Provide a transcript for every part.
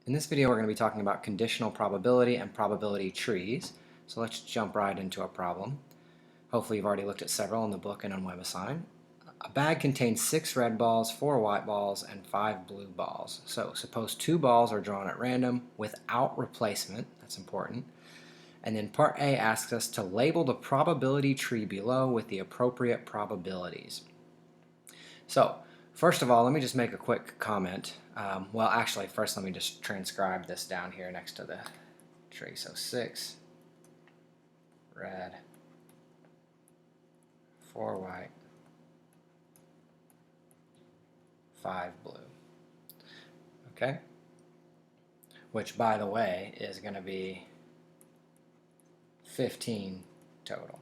In this video, we're going to be talking about conditional probability and probability trees. So let's jump right into a problem. Hopefully you've already looked at several in the book and on WebAssign. A bag contains 6 red balls, 4 white balls, and 5 blue balls. So suppose 2 balls are drawn at random without replacement. That's important. And then part A asks us to label the probability tree below with the appropriate probabilities. So first of all, let me just make a quick comment. Well, actually, first let me just transcribe this down here next to the tree. So 6 red, 4 white, 5 blue. Okay? Which, by the way, is going to be 15 total.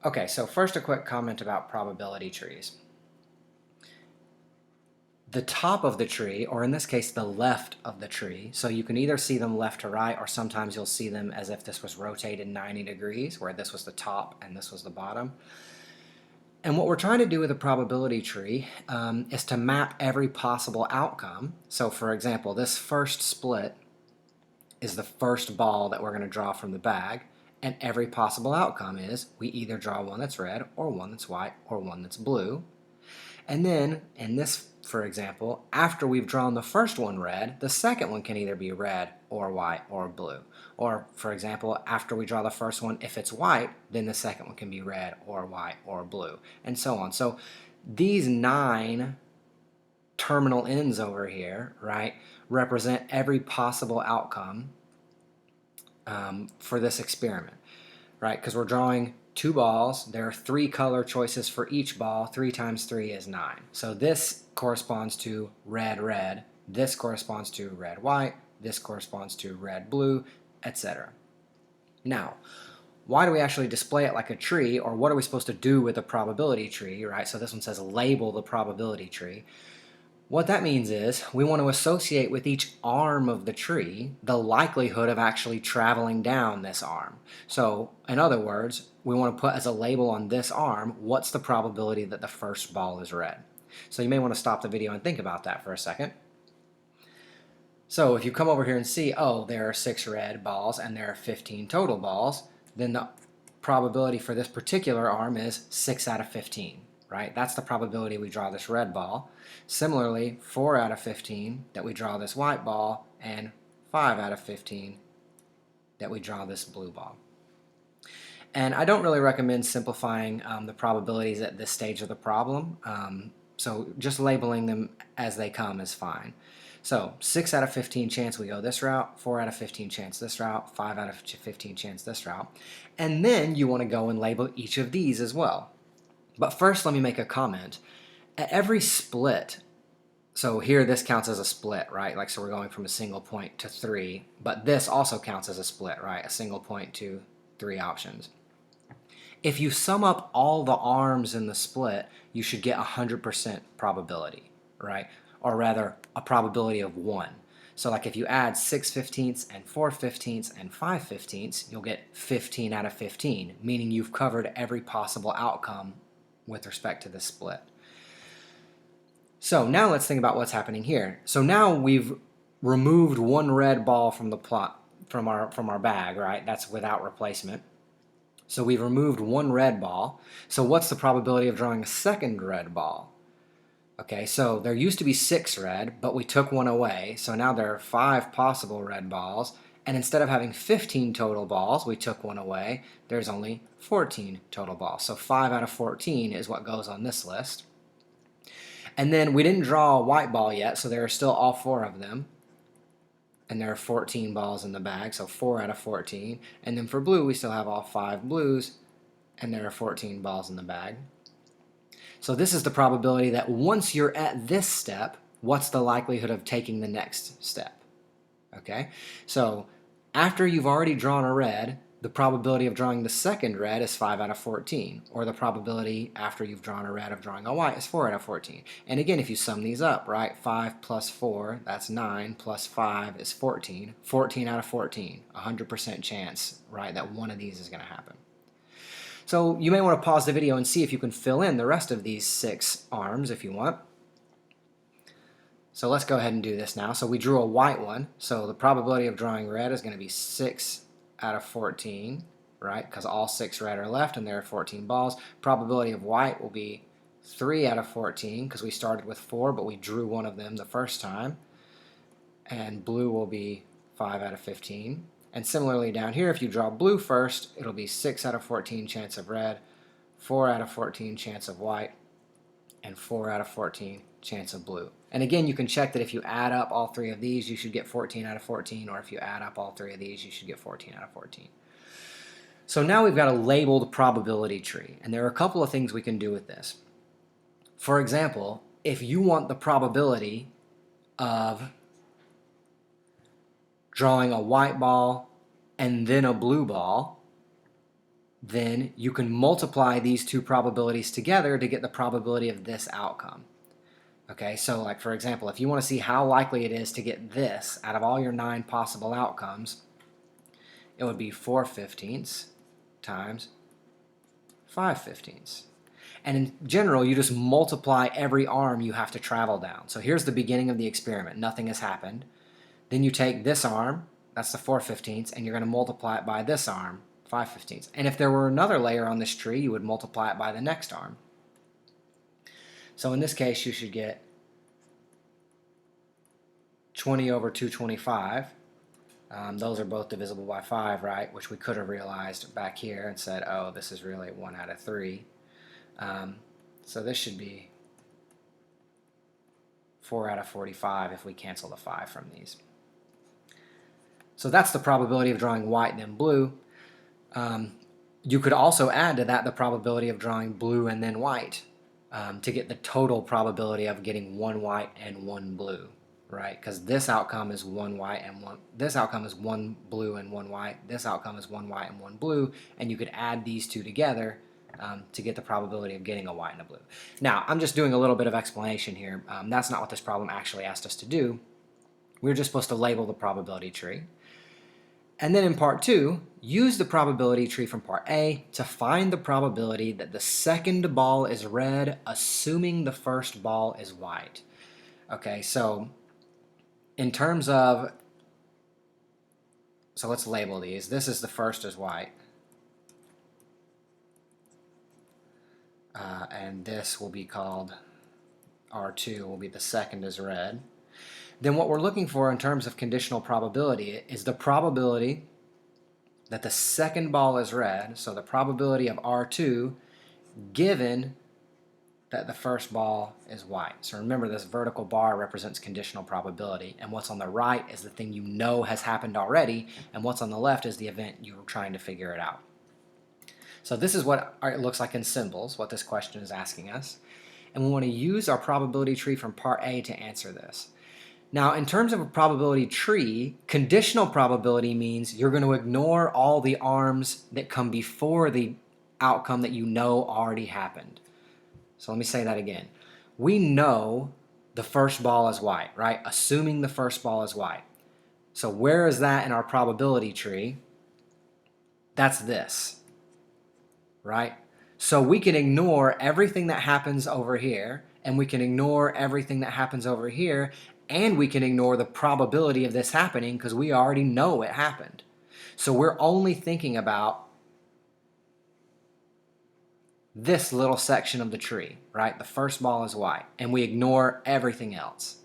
Okay, so first a quick comment about probability trees. The top of the tree, or in this case the left of the tree, so you can either see them left to right, or sometimes you'll see them as if this was rotated 90 degrees, where this was the top and this was the bottom. And what we're trying to do with a probability tree is to map every possible outcome. So for example, this first split is the first ball that we're going to draw from the bag, and every possible outcome is we either draw one that's red, or one that's white, or one that's blue. And then, in this, for example, after we've drawn the first one red, the second one can either be red, or white, or blue. Or, for example, after we draw the first one, if it's white, then the second one can be red, or white, or blue, and so on. So these 9 terminal ends over here, right, represent every possible outcome for this experiment, right? Because we're drawing 2 balls. There are 3 color choices for each ball. 3 times 3 is 9. So this corresponds to red, red. This corresponds to red, white. This corresponds to red, blue, etc. Now, why do we actually display it like a tree, or what are we supposed to do with a probability tree, right? So this one says label the probability tree. What that means is we want to associate with each arm of the tree the likelihood of actually traveling down this arm. So, in other words, we want to put as a label on this arm, what's the probability that the first ball is red? So you may want to stop the video and think about that for a second. So if you come over here and see, oh, there are 6 red balls and there are 15 total balls, then the probability for this particular arm is 6 out of 15. Right? That's the probability we draw this red ball. Similarly, 4 out of 15 that we draw this white ball, and 5 out of 15 that we draw this blue ball. And I don't really recommend simplifying the probabilities at this stage of the problem, so just labeling them as they come is fine. So 6 out of 15 chance we go this route, 4 out of 15 chance this route, 5 out of 15 chance this route, and then you want to go and label each of these as well. But first, let me make a comment. At every split, so here this counts as a split, right? Like, so we're going from a single point to 3, but this also counts as a split, right? A single point to 3 options. If you sum up all the arms in the split, you should get 100% probability, right? Or rather, a probability of 1. So like if you add 6/15 and 4/15 and 5/15, you'll get 15 out of 15, meaning you've covered every possible outcome with respect to this split. So now let's think about what's happening here. So now we've removed 1 red ball from the plot from our bag, right? That's without replacement. So we've removed 1 red ball. So what's the probability of drawing a second red ball? Okay, so there used to be 6 red, but we took 1 away. So now there are 5 possible red balls. And instead of having 15 total balls, we took 1 away, there's only 14 total balls. So 5 out of 14 is what goes on this list. And then we didn't draw a white ball yet, so there are still all 4 of them. And there are 14 balls in the bag, so 4 out of 14. And then for blue, we still have all 5 blues, and there are 14 balls in the bag. So this is the probability that once you're at this step, what's the likelihood of taking the next step? Okay, so after you've already drawn a red, the probability of drawing the second red is 5 out of 14, or the probability after you've drawn a red of drawing a white is 4 out of 14. And again, if you sum these up, right, 5 plus 4, that's 9, plus 5 is 14, 14 out of 14, 100% chance, right, that one of these is going to happen. So you may want to pause the video and see if you can fill in the rest of these 6 arms if you want. So let's go ahead and do this now. So we drew a white one. So the probability of drawing red is going to be 6 out of 14, right? Because all 6 red are left and there are 14 balls. Probability of white will be 3 out of 14 because we started with 4, but we drew one of them the first time. And blue will be 5 out of 15. And similarly down here, if you draw blue first, it'll be 6 out of 14 chance of red, 4 out of 14 chance of white, and 4 out of 14 chance of blue. And again, you can check that if you add up all 3 of these, you should get 14 out of 14, or if you add up all 3 of these, you should get 14 out of 14. So now we've got a labeled probability tree, and there are a couple of things we can do with this. For example, if you want the probability of drawing a white ball and then a blue ball, then you can multiply these two probabilities together to get the probability of this outcome. Okay, so like for example, if you want to see how likely it is to get this out of all your 9 possible outcomes, it would be 4/15 times 5/15. And in general, you just multiply every arm you have to travel down. So here's the beginning of the experiment. Nothing has happened. Then you take this arm, that's the 4/15, and you're going to multiply it by this arm, 5/15. And if there were another layer on this tree, you would multiply it by the next arm. So in this case, you should get 20 over 225. Those are both divisible by 5, right? Which we could have realized back here and said, oh, this is really 1 out of 3. So this should be 4 out of 45 if we cancel the 5 from these. So that's the probability of drawing white and then blue. You could also add to that the probability of drawing blue and then white to get the total probability of getting 1 white and 1 blue, right? Because this outcome is 1 white and 1. This outcome is 1 blue and 1 white. This outcome is 1 white and 1 blue, and you could add these two together to get the probability of getting a white and a blue. Now, I'm just doing a little bit of explanation here. That's not what this problem actually asked us to do. We're just supposed to label the probability tree. And then in part 2, use the probability tree from part A to find the probability that the second ball is red, assuming the first ball is white. Okay, so in terms of, so let's label these. This is the first is white. And this will be called R2, will be the second is red. Then what we're looking for in terms of conditional probability is the probability that the second ball is red, so the probability of R2 given that the first ball is white. So remember, this vertical bar represents conditional probability, and what's on the right is the thing you know has happened already, and what's on the left is the event you were trying to figure it out. So this is what it looks like in symbols, what this question is asking us. And we want to use our probability tree from part A to answer this. Now, in terms of a probability tree, conditional probability means you're going to ignore all the arms that come before the outcome that you know already happened. So let me say that again. We know the first ball is white, right? Assuming the first ball is white. So where is that in our probability tree? That's this, right? So we can ignore everything that happens over here, and we can ignore everything that happens over here, and we can ignore the probability of this happening because we already know it happened. So we're only thinking about this little section of the tree, right? The first ball is white, and we ignore everything else.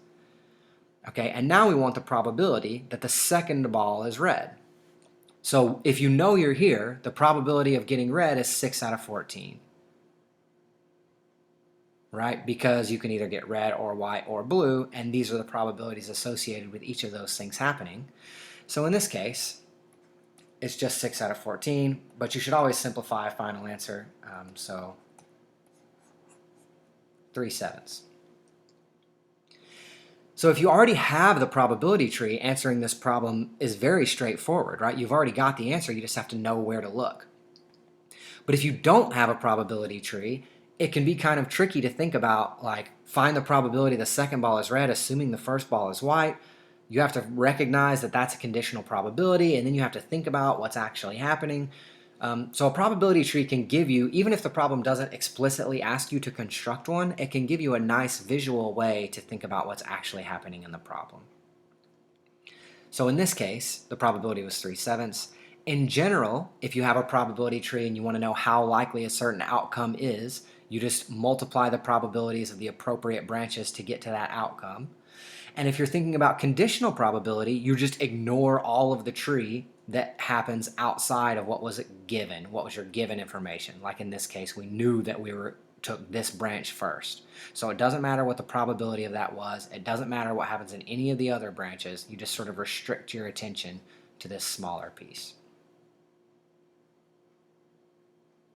Okay, and now we want the probability that the second ball is red. So if you know you're here, the probability of getting red is 6 out of 14. Right? Because you can either get red or white or blue, and these are the probabilities associated with each of those things happening. So in this case, it's just 6 out of 14, but you should always simplify a final answer. So 3/7. So if you already have the probability tree, answering this problem is very straightforward, right? You've already got the answer, you just have to know where to look. But if you don't have a probability tree, it can be kind of tricky to think about, like, find the probability the second ball is red, assuming the first ball is white. You have to recognize that that's a conditional probability, and then you have to think about what's actually happening. So a probability tree can give you, even if the problem doesn't explicitly ask you to construct one, it can give you a nice visual way to think about what's actually happening in the problem. So in this case, the probability was 3/7. In general, if you have a probability tree and you want to know how likely a certain outcome is, you just multiply the probabilities of the appropriate branches to get to that outcome. And if you're thinking about conditional probability, you just ignore all of the tree that happens outside of what was given, what was your given information. Like in this case, we knew that took this branch first. So it doesn't matter what the probability of that was. It doesn't matter what happens in any of the other branches. You just sort of restrict your attention to this smaller piece.